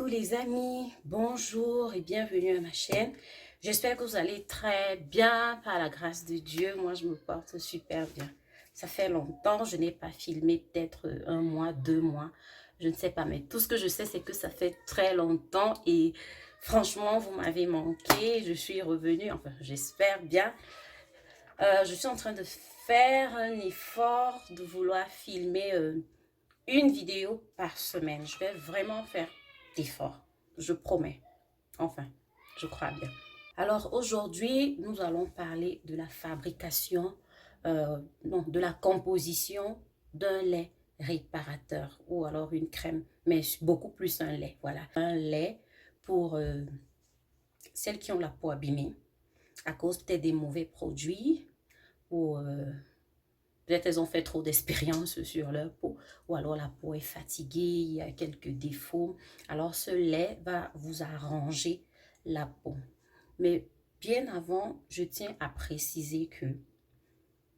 les amis, bonjour et bienvenue à ma chaîne. J'espère que vous allez très bien par la grâce de Dieu. Moi, je me porte super bien. Ça fait longtemps, je n'ai pas filmé, peut-être un mois, 2 mois, je ne sais pas. Mais tout ce que je sais, c'est que ça fait très longtemps et franchement, vous m'avez manqué. Je suis revenue, enfin, j'espère bien. Je suis en train de faire un effort de vouloir filmer une vidéo par semaine. Je vais vraiment faire d'efforts. Je promets. Enfin, je crois bien. Alors aujourd'hui, nous allons parler de la fabrication, non, de la composition d'un lait réparateur ou alors une crème, mais beaucoup plus un lait. Voilà, un lait pour celles qui ont la peau abîmée à cause peut-être des mauvais produits ou peut-être elles ont fait trop d'expérience sur leur peau ou alors la peau est fatiguée, il y a quelques défauts. Alors ce lait va vous arranger la peau. Mais bien avant, je tiens à préciser que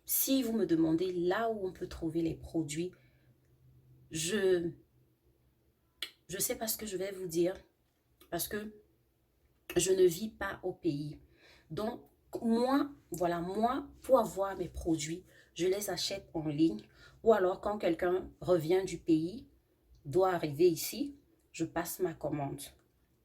si vous me demandez là où on peut trouver les produits, je ne sais pas ce que je vais vous dire parce que je ne vis pas au pays. Donc, moi, voilà, moi, pour avoir mes produits, je les achète en ligne. Ou alors, quand quelqu'un revient du pays, doit arriver ici, je passe ma commande.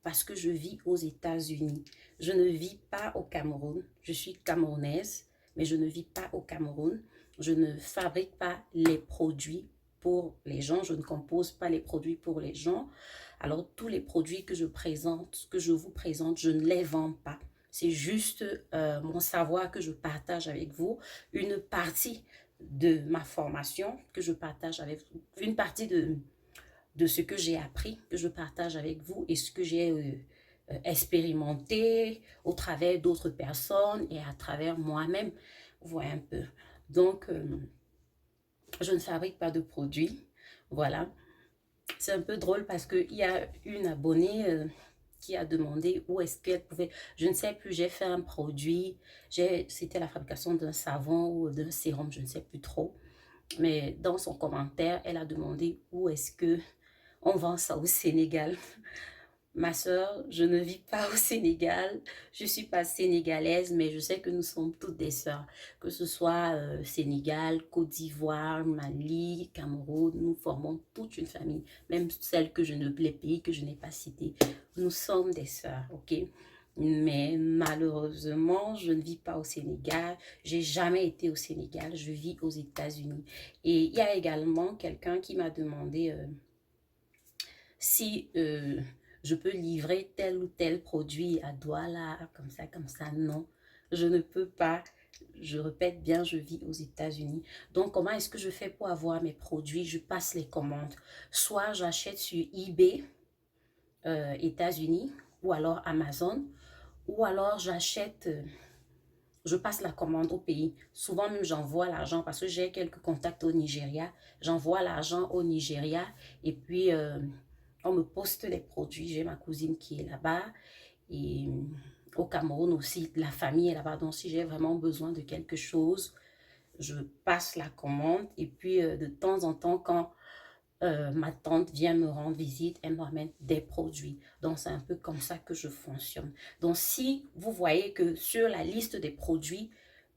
Parce que je vis aux États-Unis. Je ne vis pas au Cameroun. Je suis camerounaise, mais je ne vis pas au Cameroun. Je ne fabrique pas les produits pour les gens. Je ne compose pas les produits pour les gens. Alors, tous les produits que je présente, que je vous présente, je ne les vends pas. C'est juste mon savoir que je partage avec vous, une partie de ma formation que je partage avec vous, une partie de ce que j'ai appris, que je partage avec vous et ce que j'ai expérimenté au travers d'autres personnes et à travers moi-même. Vous voyez un peu. Donc, je ne fabrique pas de produits. Voilà. C'est un peu drôle parce qu'il y a une abonnée qui a demandé où est-ce qu'elle pouvait, je ne sais plus, j'ai fait un produit, c'était la fabrication d'un savon ou d'un sérum, je ne sais plus trop. Mais dans son commentaire, elle a demandé où est-ce que on vend ça au Sénégal. Ma soeur, je ne vis pas au Sénégal, je ne suis pas sénégalaise, mais je sais que nous sommes toutes des sœurs, que ce soit Sénégal, Côte d'Ivoire, Mali, Cameroun, nous formons toute une famille, même celles que je ne, les pays que je n'ai pas cités, nous sommes des sœurs, ok? Mais malheureusement, je ne vis pas au Sénégal, j'ai jamais été au Sénégal, je vis aux États-Unis. Et il y a également quelqu'un qui m'a demandé si je peux livrer tel ou tel produit à Douala, comme ça, non, je ne peux pas. Je répète bien, je vis aux États-Unis. Donc, comment est-ce que je fais pour avoir mes produits? Je passe les commandes. Soit j'achète sur eBay, États-Unis, ou alors Amazon, ou alors j'achète, je passe la commande au pays. Souvent même, j'envoie l'argent parce que j'ai quelques contacts au Nigeria. J'envoie l'argent au Nigeria et puis on me poste les produits. J'ai ma cousine qui est là-bas et au Cameroun aussi, la famille est là-bas. Donc, si j'ai vraiment besoin de quelque chose, je passe la commande. Et puis, de temps en temps, quand ma tante vient me rendre visite, elle m'amène des produits. Donc, c'est un peu comme ça que je fonctionne. Donc, si vous voyez que sur la liste des produits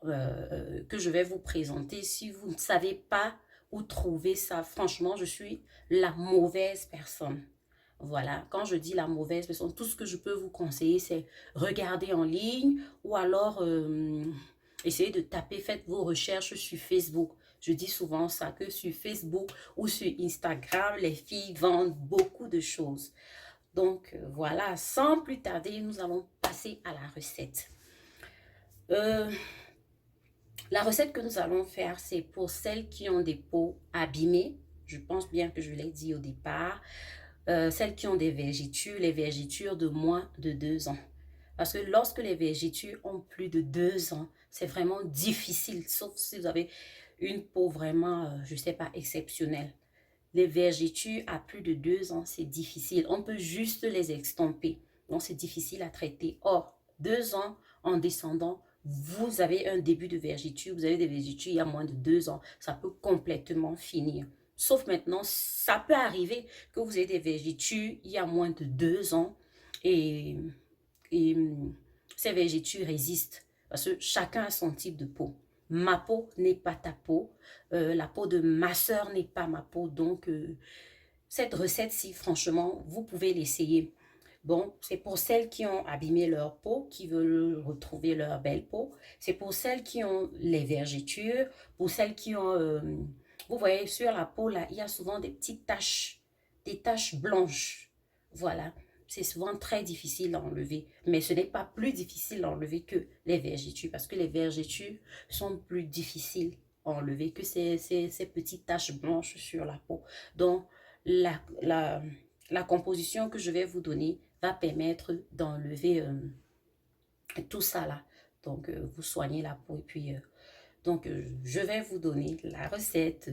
que je vais vous présenter, si vous ne savez pas où trouver ça, franchement, je suis la mauvaise personne. Voilà, quand je dis la mauvaise personne, tout ce que je peux vous conseiller, c'est regarder en ligne ou alors essayez de taper, faites vos recherches sur Facebook. Je dis souvent ça, que sur Facebook ou sur Instagram, les filles vendent beaucoup de choses. Donc voilà, sans plus tarder, nous allons passer à la recette. Euh, la recette que nous allons faire, c'est pour celles qui ont des peaux abîmées. Je pense bien que je l'ai dit au départ. Celles qui ont des vergitures, les vergitures de moins de 2 ans. Parce que lorsque les vergitures ont plus de 2 ans, c'est vraiment difficile, sauf si vous avez une peau vraiment, je ne sais pas, exceptionnelle. Les vergitures à plus de 2 ans, c'est difficile. On peut juste les extomper. Donc, c'est difficile à traiter. Or, 2 ans en descendant, vous avez un début de vergiture. Vous avez des vergitures il y a moins de 2 ans. Ça peut complètement finir. Sauf maintenant, ça peut arriver que vous ayez des vergetures il y a moins de 2 ans et, et ces vergetures résistent parce que chacun a son type de peau. Ma peau n'est pas ta peau, la peau de ma soeur n'est pas ma peau, donc cette recette-ci, franchement, vous pouvez l'essayer. Bon, c'est pour celles qui ont abîmé leur peau, qui veulent retrouver leur belle peau. C'est pour celles qui ont les vergetures, pour celles qui ont... vous voyez, sur la peau, là, il y a souvent des taches blanches. Voilà, c'est souvent très difficile à enlever. Mais ce n'est pas plus difficile à enlever que les vergetures, parce que les vergetures sont plus difficiles à enlever que ces petites taches blanches sur la peau. Donc, la, la, la composition que je vais vous donner va permettre d'enlever tout ça là. Donc, vous soignez la peau et puis... je vais vous donner la recette.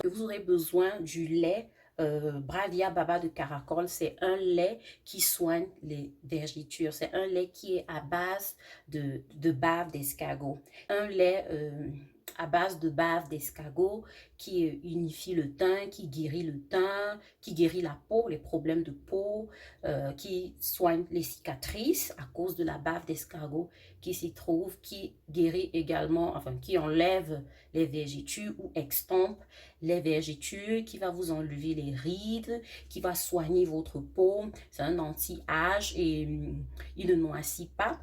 Vous aurez besoin du lait Bravia Baba de Caracol. C'est un lait qui soigne les vergetures. C'est un lait qui est à base de bave d'escargot. Un lait à base de bave d'escargot qui unifie le teint, qui guérit le teint, qui guérit la peau, les problèmes de peau, qui soigne les cicatrices à cause de la bave d'escargot qui s'y trouve, qui guérit également, enfin qui enlève les vergetures ou extompe les vergetures, qui va vous enlever les rides, qui va soigner votre peau. C'est un anti-âge et il ne noircit pas.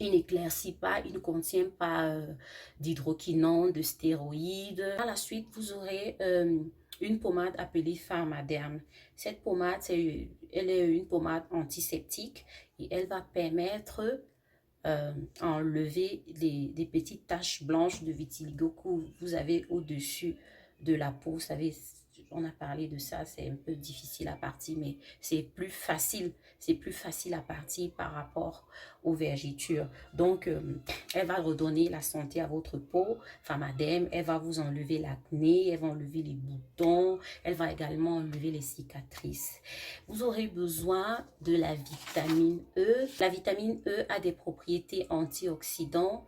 Il n'éclaircit pas, il ne contient pas d'hydroquinone, de stéroïdes. Par la suite, vous aurez une pommade appelée Pharmaderm. Cette pommade, elle est une pommade antiseptique et elle va permettre enlever des petites taches blanches de vitiligo que vous avez au-dessus de la peau. Vous savez, on a parlé de ça, c'est un peu difficile à partir, mais c'est plus facile à partir par rapport aux vergetures. Donc, elle va redonner la santé à votre peau. Pharmaderm, elle va vous enlever l'acné, elle va enlever les boutons, elle va également enlever les cicatrices. Vous aurez besoin de la vitamine E. La vitamine E a des propriétés antioxydantes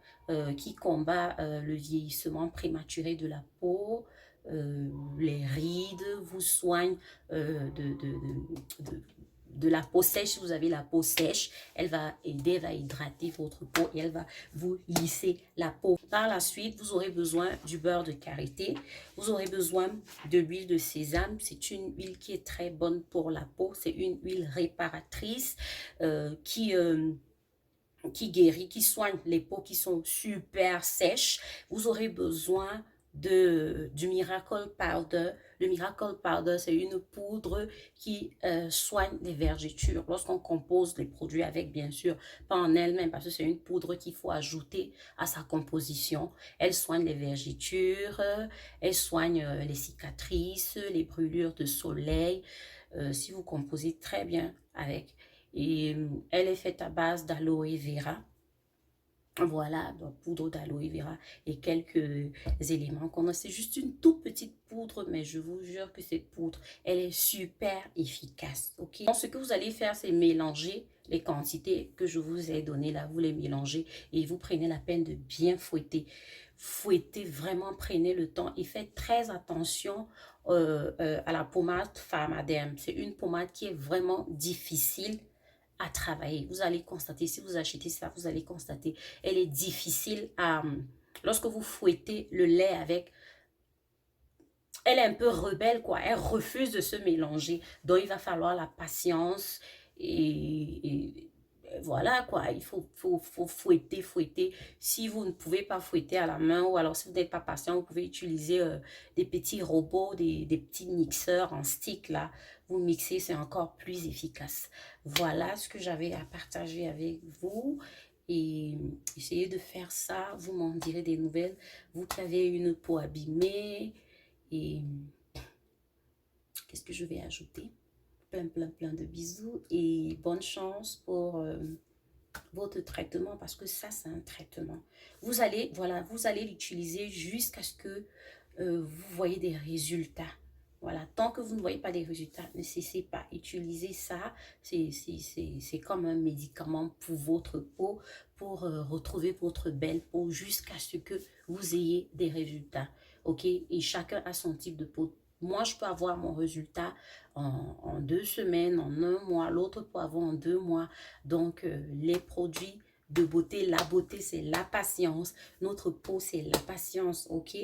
qui combat le vieillissement prématuré de la peau, les rides, vous soigne de la peau sèche. Si vous avez la peau sèche, elle va aider, elle va hydrater votre peau et elle va vous lisser la peau. Par la suite, vous aurez besoin du beurre de karité. Vous aurez besoin de l'huile de sésame. C'est une huile qui est très bonne pour la peau. C'est une huile réparatrice qui guérit, qui soigne les peaux qui sont super sèches. Vous aurez besoin du Miracle Powder. Le Miracle Powder, c'est une poudre qui soigne les vergetures. Lorsqu'on compose les produits avec, bien sûr, pas en elle-même, parce que c'est une poudre qu'il faut ajouter à sa composition. Elle soigne les vergetures, elle soigne les cicatrices, les brûlures de soleil. Si vous composez très bien avec. Et elle est faite à base d'aloe vera. Voilà, donc poudre d'aloe vera et quelques éléments qu'on a. C'est juste une toute petite poudre, mais je vous jure que cette poudre, elle est super efficace. Ok. Donc, ce que vous allez faire, c'est mélanger les quantités que je vous ai données là. Vous les mélangez et vous prenez la peine de bien fouetter. Fouettez vraiment, prenez le temps et faites très attention à la pommade Pharmaderm. C'est une pommade qui est vraiment difficile à travailler. Vous allez constater, si vous achetez ça, vous allez constater, elle est difficile à... Lorsque vous fouettez le lait avec, elle est un peu rebelle, quoi. Elle refuse de se mélanger. Donc, il va falloir la patience et voilà, quoi. Il faut fouetter, fouetter. Si vous ne pouvez pas fouetter à la main ou alors si vous n'êtes pas patient, vous pouvez utiliser des petits robots, des petits mixeurs en stick, là. Vous mixez, c'est encore plus efficace. Voilà ce que j'avais à partager avec vous. Et essayez de faire ça. Vous m'en direz des nouvelles. Vous qui avez une peau abîmée. Et qu'est-ce que je vais ajouter? Plein de bisous. Et bonne chance pour votre traitement. Parce que ça, c'est un traitement. Vous allez, voilà, vous allez l'utiliser jusqu'à ce que vous voyez des résultats. Voilà, tant que vous ne voyez pas des résultats, ne cessez pas. Utilisez ça. C'est comme un médicament pour votre peau, pour retrouver votre belle peau jusqu'à ce que vous ayez des résultats. Ok? Et chacun a son type de peau. Moi, je peux avoir mon résultat en 2 semaines, en un mois. L'autre peut avoir en 2 mois. Donc, les produits de beauté, la beauté, c'est la patience. Notre peau, c'est la patience, ok?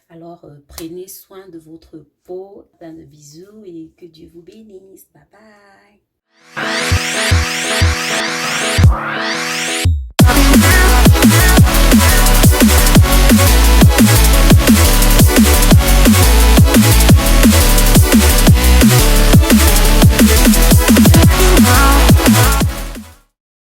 Alors, prenez soin de votre peau. Plein de bisous et que Dieu vous bénisse. Bye bye.